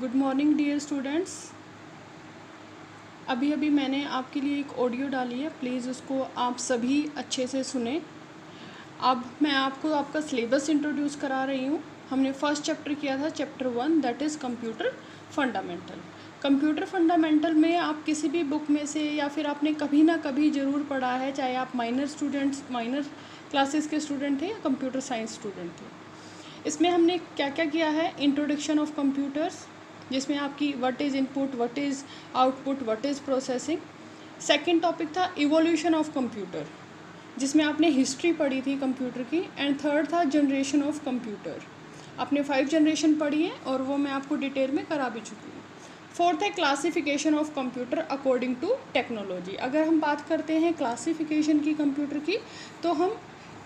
Good morning dear students. अभी अभी मैंने आपके लिए एक ऑडियो डाली है, प्लीज़ उसको आप सभी अच्छे से सुने। अब मैं आपको आपका सिलेबस इंट्रोड्यूस करा रही हूँ। हमने फर्स्ट चैप्टर किया था, chapter 1, that is computer fundamental. Computer fundamental में आप किसी भी बुक में से या फिर आपने कभी ना कभी ज़रूर पढ़ा है, चाहे आप माइनर क्लासेस के स्टूडेंट थे या कंप्यूटर साइंस स्टूडेंट थे। इसमें हमने क्या क्या किया है, इंट्रोडक्शन ऑफ कंप्यूटर्स, जिसमें आपकी what is input, what is output, what is processing. Second topic था इवोल्यूशन ऑफ कंप्यूटर, जिसमें आपने हिस्ट्री पढ़ी थी कंप्यूटर की। एंड थर्ड था जनरेशन ऑफ कंप्यूटर। आपने 5 जनरेशन पढ़ी है और वो मैं आपको डिटेल में करा भी चुकी हूँ। फोर्थ है classification of computer according to technology. अगर हम बात करते हैं क्लासिफिकेशन की कंप्यूटर की, तो हम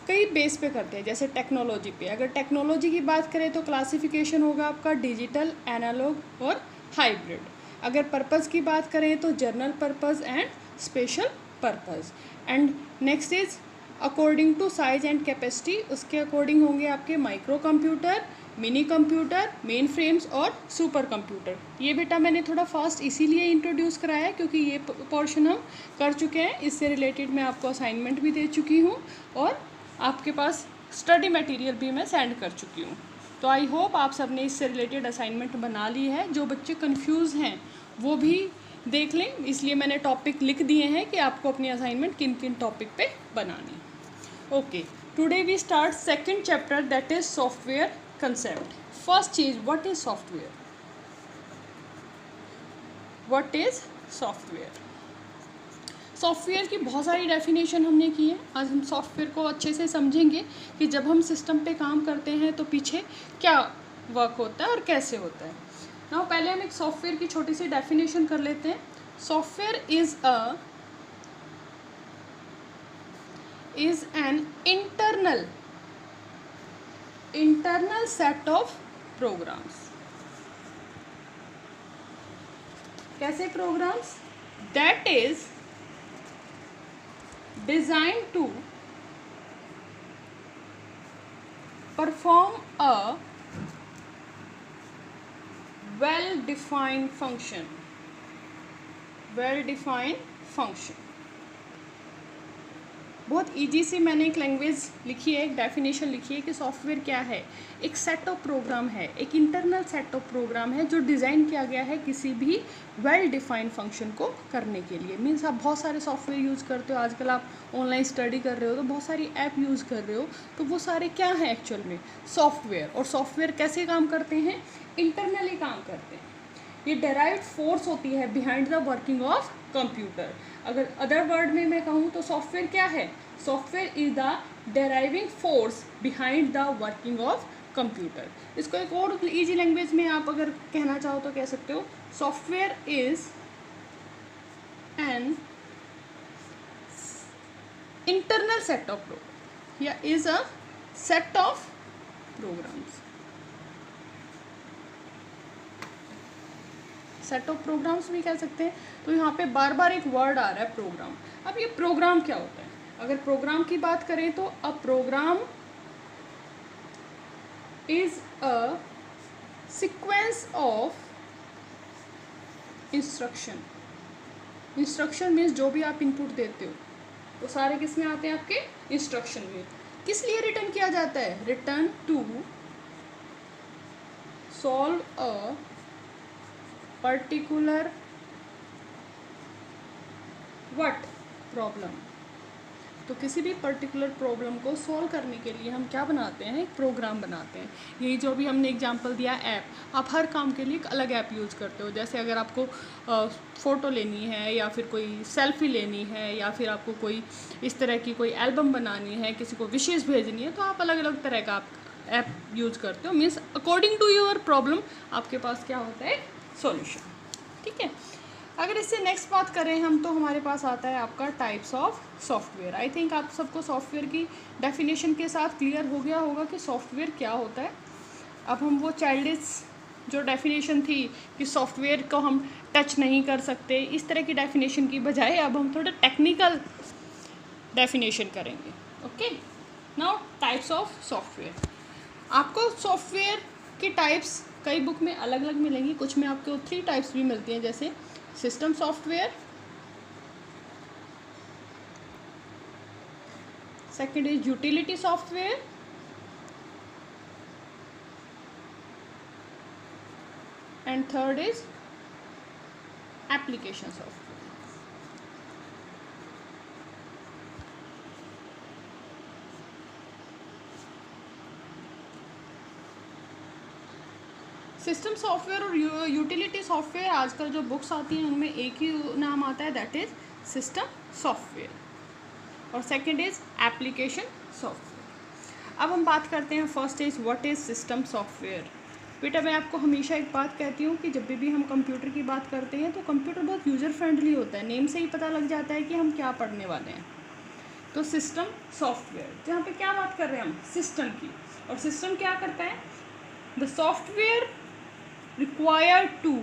कई बेस पे करते हैं, जैसे टेक्नोलॉजी पे। अगर टेक्नोलॉजी की बात करें तो क्लासिफिकेशन होगा आपका डिजिटल, एनालॉग और हाइब्रिड। अगर पर्पज़ की बात करें तो general purpose and special purpose. And next is according to size and capacity, उसके अकॉर्डिंग होंगे आपके micro computer, mini computer, mainframes और सुपर कंप्यूटर। ये बेटा मैंने थोड़ा फास्ट इसीलिए इंट्रोड्यूस कराया है क्योंकि ये पोर्शन हम कर चुके हैं। इससे रिलेटेड मैं आपको असाइनमेंट भी दे चुकी हूँ और आपके पास स्टडी मटेरियल भी मैं सेंड कर चुकी हूँ। तो आई होप आप सब ने इससे रिलेटेड असाइनमेंट बना ली है। जो बच्चे कंफ्यूज हैं वो भी देख लें, इसलिए मैंने टॉपिक लिख दिए हैं कि आपको अपनी असाइनमेंट किन किन टॉपिक पे बनानी। Okay, today we start second chapter, that is software concept. First चीज, what is software? What is software? Software की बहुत सारी डेफिनेशन हमने की है। आज हम सॉफ्टवेयर को अच्छे से समझेंगे कि जब हम सिस्टम पे काम करते हैं तो पीछे क्या वर्क होता है और कैसे होता है। नाउ पहले हम एक सॉफ्टवेयर की छोटी सी डेफिनेशन कर लेते हैं। Software is an internal set of programs. कैसे programs? That is designed to perform a well-defined function. बहुत ईजी सी मैंने एक लैंग्वेज लिखी है, एक डेफिनेशन लिखी है कि सॉफ्टवेयर क्या है। एक सेट ऑफ प्रोग्राम है, एक इंटरनल सेट ऑफ प्रोग्राम है जो डिज़ाइन किया गया है किसी भी वेल डिफाइंड फंक्शन को करने के लिए। मीन्स आप बहुत सारे सॉफ्टवेयर यूज़ करते हो, आजकल आप ऑनलाइन स्टडी कर रहे हो तो बहुत सारी ऐप यूज़ कर रहे हो, तो वो सारे क्या हैं एक्चुअल में? सॉफ्टवेयर। और सॉफ्टवेयर कैसे काम करते हैं? इंटरनली काम करते हैं। ये डेराइव्ड फोर्स होती है behind the working of computer. अगर अदर वर्ड में मैं कहूँ तो सॉफ्टवेयर क्या है? Software is the deriving force behind the working of computer. इसको एक और इजी लैंग्वेज में आप अगर कहना चाहो तो कह सकते हो, software is an internal set of program या is a set of programs. Set of programs भी कह सकते हैं। तो यहाँ पे बार बार एक वर्ड आ रहा है, प्रोग्राम। अब ये प्रोग्राम क्या होता है? अगर प्रोग्राम की बात करें तो a program is a sequence of instruction. Instruction means जो भी आप इनपुट देते हो वो सारे किस में आते हैं? आपके इंस्ट्रक्शन में। किस लिए रिटर्न किया जाता है? Return to solve a particular what problem. तो किसी भी पर्टिकुलर प्रॉब्लम को सॉल्व करने के लिए हम क्या बनाते हैं? एक प्रोग्राम बनाते हैं। यही जो भी हमने एग्जांपल दिया, ऐप। आप हर काम के लिए एक अलग ऐप यूज़ करते हो। जैसे अगर आपको फ़ोटो लेनी है या फिर कोई सेल्फी लेनी है या फिर आपको कोई इस तरह की कोई एल्बम बनानी है, किसी को विशेष भेजनी है, तो आप अलग अलग तरह का आप ऐप यूज़ करते हो। Means according to your problem आपके पास क्या होता है? सॉल्यूशन। ठीक है। अगर इससे नेक्स्ट बात करें हम तो हमारे पास आता है आपका types of software. I think आप सबको सॉफ्टवेयर की डेफिनेशन के साथ क्लियर हो गया होगा कि सॉफ्टवेयर क्या होता है। अब हम वो चाइल्डिश जो डेफिनेशन थी कि सॉफ्टवेयर को हम टच नहीं कर सकते, इस तरह की डेफिनेशन की बजाय अब हम थोड़ा टेक्निकल डेफिनेशन करेंगे। Okay, now types of software. आपको सॉफ्टवेयर की टाइप्स कई बुक में अलग अलग मिलेंगी, कुछ में आपको 3 टाइप्स भी मिलती हैं, जैसे system software, second is utility software, and third is application software. System software और यूटिलिटी सॉफ्टवेयर आजकल जो बुक्स आती हैं उनमें एक ही नाम आता है, दैट इज सिस्टम सॉफ्टवेयर, और सेकंड इज एप्लीकेशन सॉफ्टवेयर। अब हम बात करते हैं first is what is system software. बेटा मैं आपको हमेशा एक बात कहती हूँ कि जब भी हम कंप्यूटर की बात करते हैं तो कंप्यूटर बहुत यूज़र फ्रेंडली होता है, नेम से ही पता लग जाता है कि हम क्या पढ़ने वाले हैं। तो सिस्टम सॉफ्टवेयर, जहाँ पे क्या बात कर रहे हैं हम, सिस्टम की, और सिस्टम क्या करता है, the software required to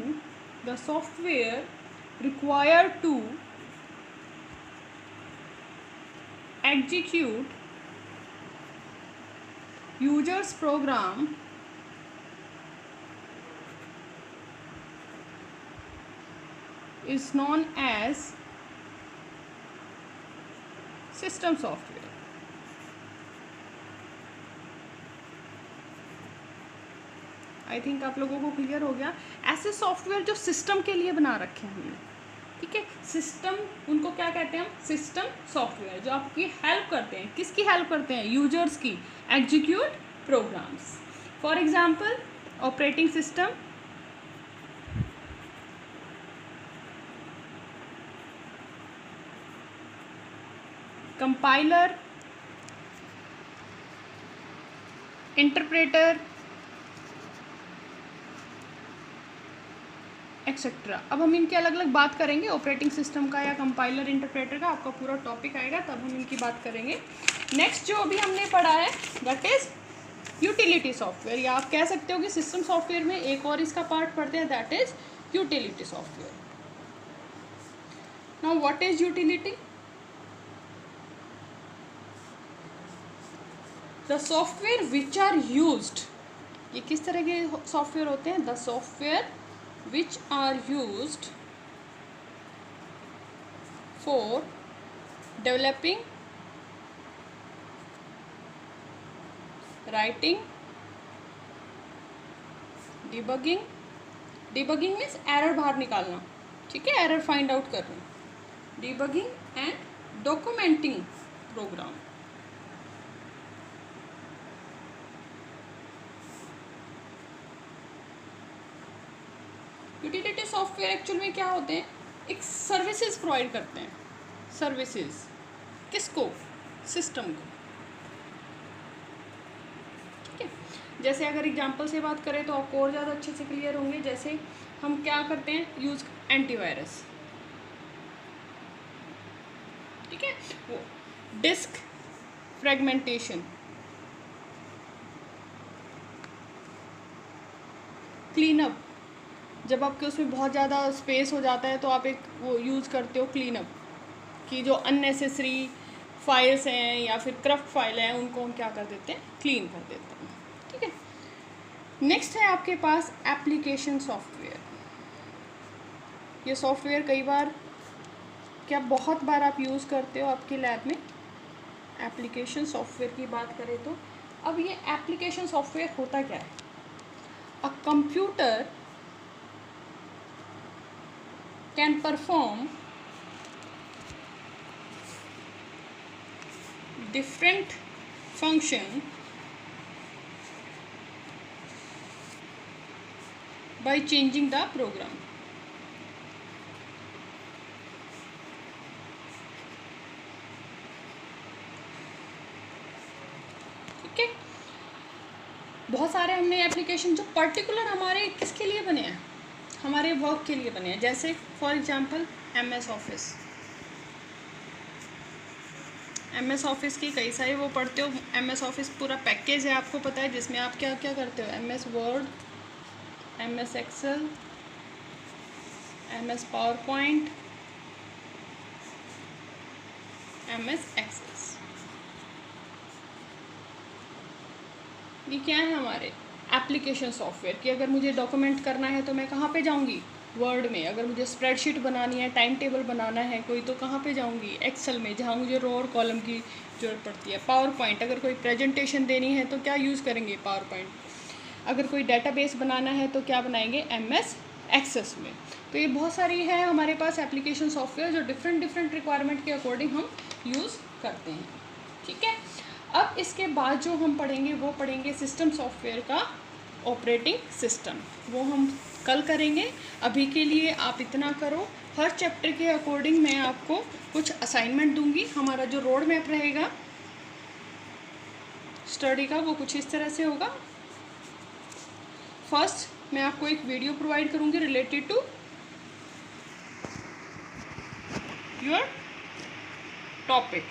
execute user's program is known as system software। I think आप लोगों को क्लियर हो गया। ऐसे सॉफ्टवेयर जो सिस्टम के लिए बना रखे हैं हमने, ठीक है, सिस्टम उनको क्या कहते हैं हम, सिस्टम सॉफ्टवेयर, जो आपकी हेल्प करते हैं, किसकी हेल्प करते हैं, यूजर्स की, execute programs. For example operating system, compiler, interpreter etcetera. अब हम इनकी अलग अलग बात करेंगे, ऑपरेटिंग सिस्टम का या कंपाइलर इंटरप्रेटर का आपका पूरा टॉपिक आएगा, तब हम इनकी बात करेंगे। नेक्स्ट जो अभी हमने पढ़ा है दैट इज यूटिलिटी सॉफ्टवेयर, या आप कह सकते हो कि सिस्टम सॉफ्टवेयर में एक और इसका पार्ट पढ़ते हैं, that is utility software. Now what is utility? The software which are used, ये किस तरह के सॉफ्टवेयर होते हैं, the software which are used for developing, writing, debugging, debugging means error बाहर निकालना, ठीक है, error find out करना, debugging and documenting program। Utility software actual में क्या होते हैं, एक सर्विसेज प्रोवाइड करते हैं, सर्विसेज किसको, सिस्टम को, ठीक है। जैसे अगर एग्जांपल से बात करें तो आपको और ज़्यादा अच्छे से क्लियर होंगे। जैसे हम क्या करते हैं, यूज़ एंटीवायरस, ठीक है, वो डिस्क फ्रेगमेंटेशन, क्लीनअप, जब आपके उसमें बहुत ज़्यादा स्पेस हो जाता है तो आप एक वो यूज़ करते हो क्लीनअप, कि जो अननेसेसरी फाइल्स हैं या फिर करप्ट फाइल हैं उनको हम क्या कर देते हैं, क्लीन कर देते हैं, ठीक है। नेक्स्ट है आपके पास एप्लीकेशन सॉफ्टवेयर। ये सॉफ्टवेयर कई बार क्या बहुत बार आप यूज़ करते हो आपके लैब में। एप्लीकेशन सॉफ्टवेयर की बात करें तो अब ये एप्लीकेशन सॉफ्टवेयर होता क्या है, a computer can perform different function by changing the program। ठीक है, बहुत सारे हमने एप्लीकेशन जो पर्टिकुलर हमारे किसके लिए बने हैं, हमारे वर्क के लिए बने हैं। जैसे for example MS office, MS office की कई सारे वो पढ़ते हो। MS ऑफिस पूरा पैकेज है, आपको पता है, जिसमें आप क्या क्या करते हो, MS Word, MS Excel, MS PowerPoint, MS Access, ये क्या है हमारे एप्लीकेशन सॉफ्टवेयर कि अगर मुझे डॉक्यूमेंट करना है तो मैं कहाँ पे जाऊँगी, वर्ड में। अगर मुझे स्प्रेडशीट बनानी है, टाइम टेबल बनाना है कोई, तो कहाँ पे जाऊँगी, एक्सेल में, जहाँ मुझे रो और कॉलम की ज़रूरत पड़ती है। पावर पॉइंट, अगर कोई प्रेजेंटेशन देनी है तो क्या यूज़ करेंगे, पावर पॉइंट। अगर कोई डेटाबेस बनाना है तो क्या बनाएंगे, MS एक्सेस में। तो ये बहुत सारी है हमारे पास एप्लीकेशन सॉफ्टवेयर जो डिफरेंट रिक्वायरमेंट के अकॉर्डिंग हम यूज़ करते हैं। ठीक है, अब इसके बाद जो हम पढ़ेंगे वो पढ़ेंगे सिस्टम सॉफ्टवेयर का ऑपरेटिंग सिस्टम, वो हम कल करेंगे। अभी के लिए आप इतना करो, हर चैप्टर के अकॉर्डिंग मैं आपको कुछ असाइनमेंट दूंगी। हमारा जो रोड मैप रहेगा स्टडी का वो कुछ इस तरह से होगा। फर्स्ट मैं आपको एक वीडियो प्रोवाइड करूंगी रिलेटेड टू योर टॉपिक।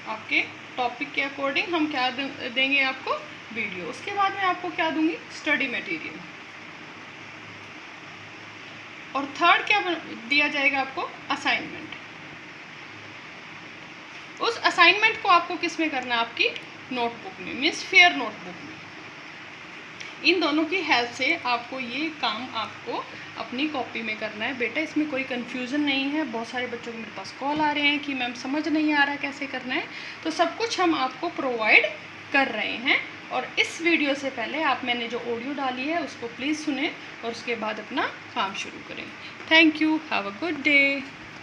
आपके टॉपिक के अकॉर्डिंग हम क्या देंगे आपको, वीडियो। उसके बाद मैं आपको क्या दूंगी, स्टडी मटेरियल। और थर्ड क्या दिया जाएगा आपको, असाइनमेंट। उस असाइनमेंट को आपको किस में करना है, आपकी नोटबुक में, मीन्स फेयर नोटबुक में। इन दोनों की हेल्प से आपको ये काम आपको अपनी कॉपी में करना है बेटा। इसमें कोई कन्फ्यूज़न नहीं है। बहुत सारे बच्चों के मेरे पास कॉल आ रहे हैं कि मैम समझ नहीं आ रहा कैसे करना है, तो सब कुछ हम आपको प्रोवाइड कर रहे हैं। और इस वीडियो से पहले आप मैंने जो ऑडियो डाली है उसको प्लीज़ सुने और उसके बाद अपना काम शुरू करें। Thank you, have a good day.